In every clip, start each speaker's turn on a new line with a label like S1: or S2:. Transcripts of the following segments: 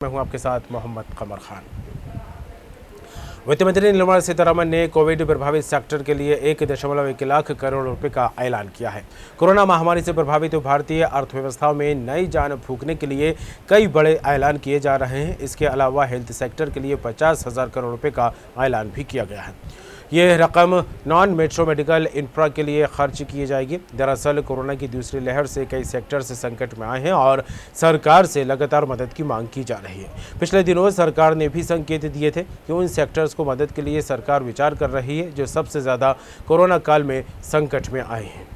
S1: मैं हूं आपके साथ मोहम्मद कमर खान। वित्त मंत्री निर्मला सीतारमण ने कोविड प्रभावित सेक्टर के लिए 1.1 लाख करोड़ रुपए का ऐलान किया है। कोरोना महामारी से प्रभावित भारतीय अर्थव्यवस्था में नई जान फूंकने के लिए कई बड़े ऐलान किए जा रहे हैं। इसके अलावा हेल्थ सेक्टर के लिए 50,000 करोड़ रुपए का ऐलान भी किया गया है। ये रकम नॉन मेट्रो मेडिकल इंफ्रा के लिए खर्च की जाएगी। दरअसल कोरोना की दूसरी लहर से कई सेक्टर्स संकट में आए हैं और सरकार से लगातार मदद की मांग की जा रही है। पिछले दिनों सरकार ने भी संकेत दिए थे कि उन सेक्टर्स को मदद के लिए सरकार विचार कर रही है जो सबसे ज़्यादा कोरोना काल में संकट में आए हैं।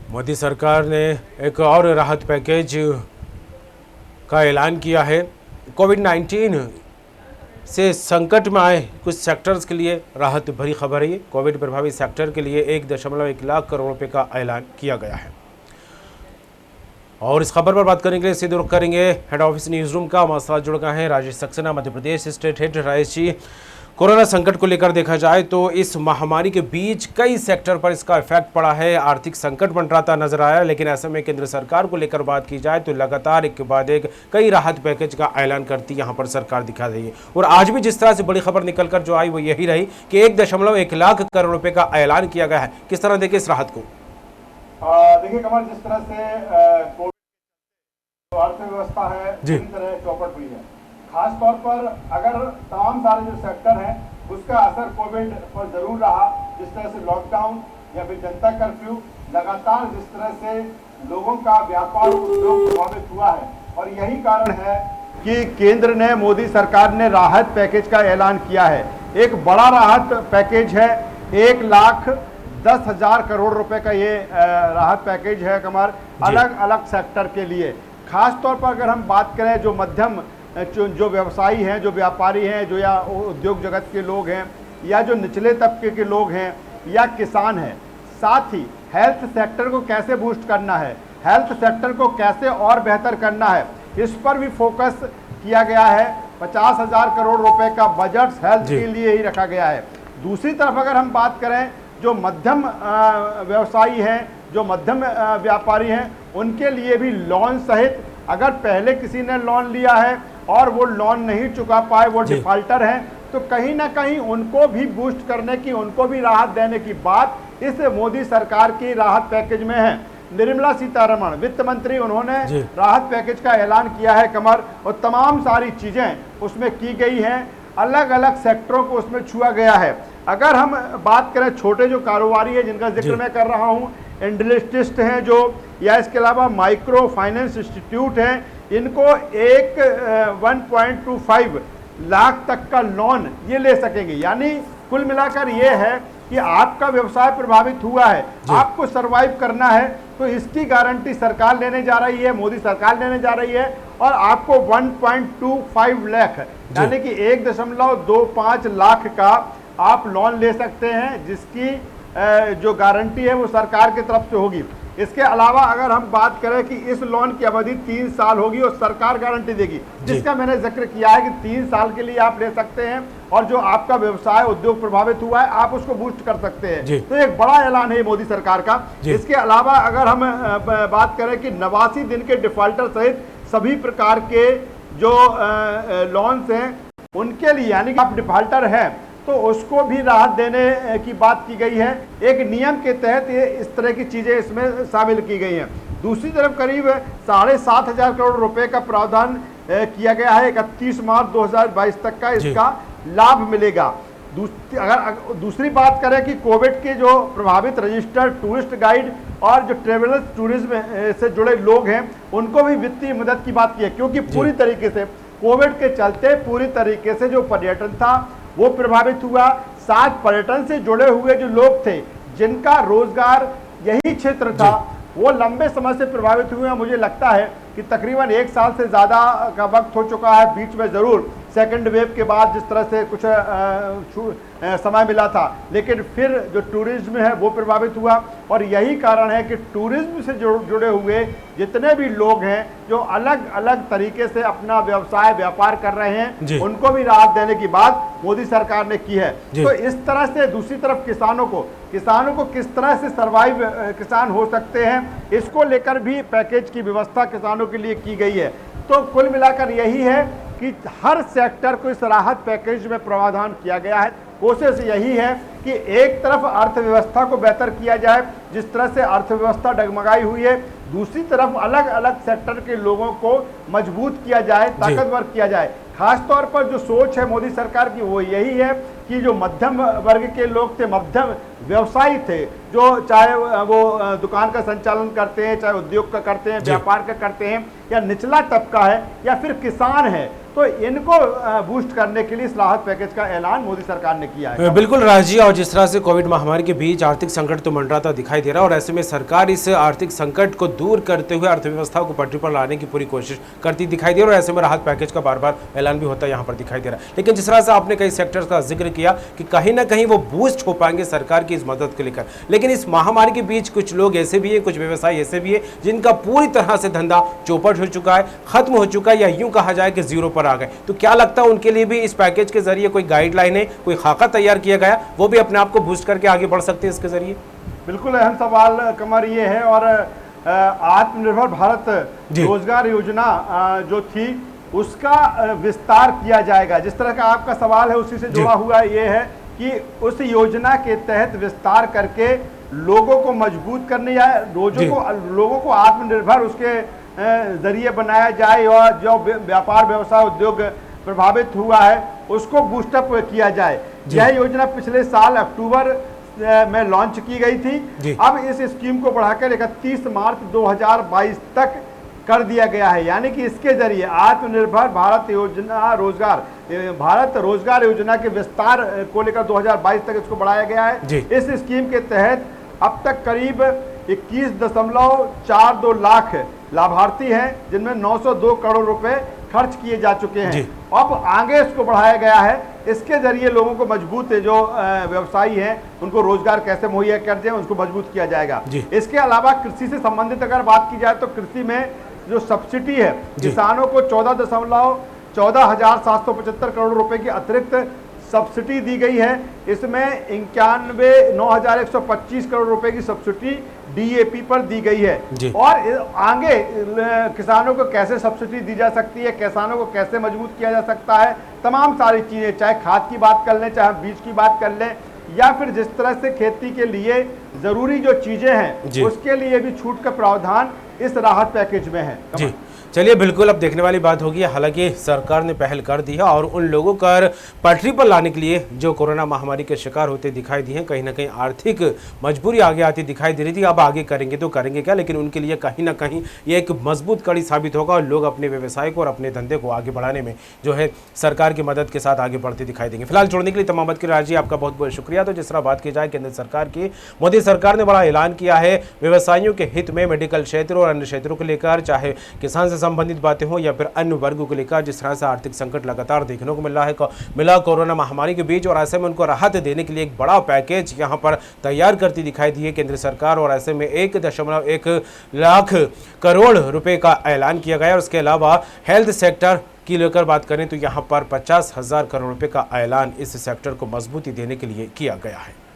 S1: मोदी सरकार ने एक और राहत पैकेज का ऐलान किया है। कोविड-19 से संकट में आए कुछ सेक्टर्स के लिए राहत भरी खबर है। कोविड प्रभावित सेक्टर के लिए 1.1 लाख करोड़ रुपए का ऐलान किया गया है। और इस खबर पर बात करने के लिए सीधे रुख करेंगे हेड ऑफिस न्यूज़ रूम का। हमारे साथ जुड़ गए हैं Rajesh Saxena, Madhya Pradesh state head. Rajesh ji, corona संकट को लेकर देखा जाए तो इस महामारी के बीच कई सेक्टर पर इसका इफेक्ट पड़ा है, आर्थिक संकट मंडराता नजर आया। लेकिन ऐसे में केंद्र सरकार को लेकर बात की जाए तो लगातार एक के बाद एक कई राहत पैकेज का ऐलान करती यहाँ पर सरकार दिखा रही है। और आज भी जिस तरह से बड़ी खबर निकलकर जो आई वो यही रही कि 1.1 लाख करोड़ रुपए का ऐलान किया गया है। किस तरह देखे इस राहत को?
S2: देखिए कमल, जिस तरह से कोविड अर्थव्यवस्था है पूरी तरह चौपट हुई है। खास तौर पर अगर तमाम सारे जो सेक्टर हैं उसका असर कोविड पर जरूर रहा। जिस तरह से लॉकडाउन या फिर जनता कर्फ्यू लगातार जिस तरह से लोगों का व्यापार उद्योग प्रभावित हुआ है, और यही कारण है कि केंद्र ने, मोदी सरकार ने राहत पैकेज का ऐलान किया है। एक बड़ा राहत पैकेज है, 1,10,000 करोड़ रुपए का ये राहत पैकेज है कमर, अलग अलग सेक्टर के लिए। खास तौर पर अगर हम बात करें जो मध्यम जो व्यवसायी हैं, जो व्यापारी हैं, जो या उद्योग जगत के लोग हैं, या जो निचले तबके के लोग हैं, या किसान हैं, साथ ही हेल्थ सेक्टर को कैसे बूस्ट करना है, हेल्थ सेक्टर को कैसे और बेहतर करना है, इस पर भी फोकस किया गया है। 50,000 करोड़ रुपए का बजट हेल्थ के लिए ही रखा गया है। दूसरी तरफ अगर हम बात करें जो मध्यम व्यवसायी हैं, जो मध्यम व्यापारी हैं, उनके लिए भी लोन सहित, अगर पहले किसी ने लोन लिया है और वो लोन नहीं चुका पाए, वो डिफॉल्टर हैं, तो कहीं ना कहीं उनको भी बूस्ट करने की, उनको भी राहत देने की बात इस मोदी सरकार की राहत पैकेज में है। निर्मला सीतारमण वित्त मंत्री, उन्होंने राहत पैकेज का ऐलान किया है कमर, और तमाम सारी चीज़ें उसमें की गई हैं, अलग अलग सेक्टरों को उसमें छुआ गया है। अगर हम बात करें छोटे जो कारोबारी है जिनका जिक्र मैं कर रहा हूँ, इंडस्ट्रिस्ट हैं जो, या इसके अलावा माइक्रो फाइनेंस इंस्टीट्यूट हैं, इनको 1.25 लाख तक का लोन ये ले सकेंगे। यानी कुल मिलाकर ये है कि आपका व्यवसाय प्रभावित हुआ है, आपको सरवाइव करना है, तो इसकी गारंटी सरकार लेने जा रही है, मोदी सरकार लेने जा रही है, और आपको 1.25 लाख यानी कि 1.25 लाख का आप लोन ले सकते हैं, जिसकी जो गारंटी है वो सरकार की तरफ से होगी। इसके अलावा अगर हम बात करें कि इस लोन की अवधि 3 साल होगी और सरकार गारंटी देगी, जिसका मैंने जिक्र किया है कि 3 साल के लिए आप ले सकते हैं, और जो आपका व्यवसाय उद्योग प्रभावित हुआ है आप उसको बूस्ट कर सकते हैं। तो एक बड़ा ऐलान है मोदी सरकार का। इसके अलावा अगर हम बात करें कि 89 दिन के डिफॉल्टर सहित सभी प्रकार के जो लोन्स हैं उनके लिए, यानी कि आप डिफॉल्टर हैं तो उसको भी राहत देने की बात की गई है। एक नियम के तहत ये इस तरह की चीज़ें इसमें शामिल की गई हैं। दूसरी तरफ करीब 7,500 करोड़ रुपए का प्रावधान किया गया है। 31 मार्च 2022 तक का इसका लाभ मिलेगा। अगर दूसरी बात करें कि कोविड के जो प्रभावित रजिस्टर्ड टूरिस्ट गाइड और जो ट्रेवलर्स टूरिज्म से जुड़े लोग हैं उनको भी वित्तीय मदद की बात की है, क्योंकि पूरी तरीके से कोविड के चलते पूरी तरीके से जो पर्यटन था वो प्रभावित हुआ। साथ पर्यटन से जुड़े हुए जो लोग थे जिनका रोजगार यही क्षेत्र था, वो लंबे समय से प्रभावित हुए हैं। मुझे लगता है कि तकरीबन 1 साल से ज़्यादा का वक्त हो चुका है, बीच में ज़रूर सेकंड वेव के बाद जिस तरह से कुछ समय मिला था, लेकिन फिर जो टूरिज्म है वो प्रभावित हुआ। और यही कारण है कि टूरिज्म से जुड़े हुए जितने भी लोग हैं जो अलग अलग तरीके से अपना व्यवसाय व्यापार कर रहे हैं, उनको भी राहत देने की बात मोदी सरकार ने की है। तो इस तरह से दूसरी तरफ किसानों को किस तरह से सर्वाइव किसान हो सकते हैं, इसको लेकर भी पैकेज की व्यवस्था किसानों के लिए की गई है। तो कुल मिलाकर यही है कि हर सेक्टर को इस राहत पैकेज में प्रावधान किया गया है। कोशिश यही है कि एक तरफ अर्थव्यवस्था को बेहतर किया जाए, जिस तरह से अर्थव्यवस्था डगमगाई हुई है, दूसरी तरफ अलग अलग सेक्टर के लोगों को मजबूत किया जाए, ताकतवर किया जाए। खास तौर पर जो सोच है मोदी सरकार की वो यही है कि जो मध्यम वर्ग के लोग थे, मध्यम व्यवसायी थे, जो चाहे वो दुकान का संचालन करते हैं, चाहे उद्योग का करते हैं, व्यापार का करते हैं, या निचला तबका है या फिर किसान है, तो इनको बूस्ट करने के लिए इस राहत पैकेज का ऐलान मोदी सरकार ने किया है।
S1: बिल्कुल राजी, और जिस तरह से कोविड महामारी के बीच आर्थिक संकट तो मंडराता दिखाई दे रहा है, और ऐसे में सरकार इस आर्थिक संकट को दूर करते हुए अर्थव्यवस्था को पटरी पर लाने की पूरी कोशिश करती दिखाई दे रही है, और ऐसे में राहत पैकेज का बार बार ऐलान भी होता है यहाँ पर दिखाई दे रहा है। लेकिन जिस तरह से आपने कई सेक्टर्स का जिक्र किया कि कहीं ना कहीं वो बूस्ट हो पाएंगे सरकार की इस मदद को लेकर, लेकिन इस महामारी के बीच कुछ लोग ऐसे भी है, कुछ व्यवसाय ऐसे भी है जिनका पूरी तरह से धंधा चौपट हो चुका है, खत्म हो चुका है, या यूं कहा जाए कि जीरो पर आ गए। तो क्या लगता है उनके लिए भी इस पैकेज के जरिए कोई गाइडलाइन है, कोई खाका तैयार किया गया, वो भी अपने आप को बूस्ट करके आगे बढ़ सकते हैं इसके जरिए?
S2: बिल्कुल अहम सवाल कमर ये है, और आत्मनिर्भर भारत रोजगार योजना जो थी उसका विस्तार किया जाएगा। जिस तरह का आपका सवाल है उसी से जुड़ा हुआ ये है कि उस योजना के तहत विस्तार करके लोगों को मजबूत करने या लोगों को आत्मनिर्भर उसके जरिए बनाया जाए, और जो व्यापार व्यवसाय उद्योग प्रभावित हुआ है उसको बूस्टअप किया जाए। यह योजना पिछले साल अक्टूबर में लॉन्च की गई थी। अब इस स्कीम को बढ़ाकर 31 मार्च 2022 तक कर दिया गया है, यानी कि इसके जरिए आत्मनिर्भर भारत रोजगार योजना के विस्तार को लेकर 2022 तक इसको बढ़ाया गया है। इस स्कीम के तहत अब तक करीब 21.42 लाख लाभार्थी हैं, जिनमें 902 करोड़ रुपए खर्च किए जा चुके हैं। अब आगे इसको बढ़ाया गया है, इसके जरिए लोगों को मजबूत जो व्यवसायी हैं उनको रोजगार कैसे मुहैया कर दें, उनको मजबूत किया जाएगा। इसके अलावा कृषि से संबंधित अगर बात की जाए तो कृषि में जो सब्सिडी है किसानों को 14,775 करोड़ रुपए की अतिरिक्त सब्सिडी दी गई है। इसमें 91,9,125 करोड़ रुपए की सब्सिडी DAP पर दी गई है। और आगे किसानों को कैसे सब्सिडी दी जा सकती है, किसानों को कैसे मजबूत किया जा सकता है, तमाम सारी चीजें, चाहे खाद की बात कर लें, चाहे बीज की बात कर लें, या फिर जिस तरह से खेती के लिए जरूरी जो चीजें हैं उसके लिए भी छूट का प्रावधान इस राहत पैकेज में है।
S1: चलिए, बिल्कुल अब देखने वाली बात होगी। हालांकि सरकार ने पहल कर दी है और उन लोगों को पटरी पर लाने के लिए जो कोरोना महामारी के शिकार होते दिखाई दिए हैं, कहीं ना कहीं आर्थिक मजबूरी आगे आती दिखाई दे रही थी। अब आगे करेंगे तो करेंगे क्या, लेकिन उनके लिए कहीं ना कहीं ये एक मजबूत कड़ी साबित होगा, और लोग अपने व्यवसाय को और अपने धंधे को आगे बढ़ाने में जो है सरकार की मदद के साथ आगे बढ़ते दिखाई देंगे। फिलहाल छोड़ने के लिए तमाम बात की राजी आपका बहुत बहुत शुक्रिया। तो जिस तरह बात की जाए केंद्र सरकार की, मोदी सरकार ने बड़ा ऐलान किया है व्यवसायियों के हित में, मेडिकल क्षेत्र और अन्य क्षेत्रों को लेकर, चाहे किसान से संबंधित बातें हो या फिर अन्य वर्गों को लेकर। जिस तरह से आर्थिक संकट लगातार देखने को मिला कोरोना महामारी के बीच, और ऐसे में उनको राहत देने के लिए एक बड़ा पैकेज यहां पर तैयार करती दिखाई दी है केंद्र सरकार, और ऐसे में 1.1 लाख करोड़ रुपए का ऐलान किया गया। और उसके अलावा हेल्थ सेक्टर की लेकर बात करें तो यहां पर 50,000 करोड़ रुपए का ऐलान इस सेक्टर को मजबूती देने के लिए किया गया है।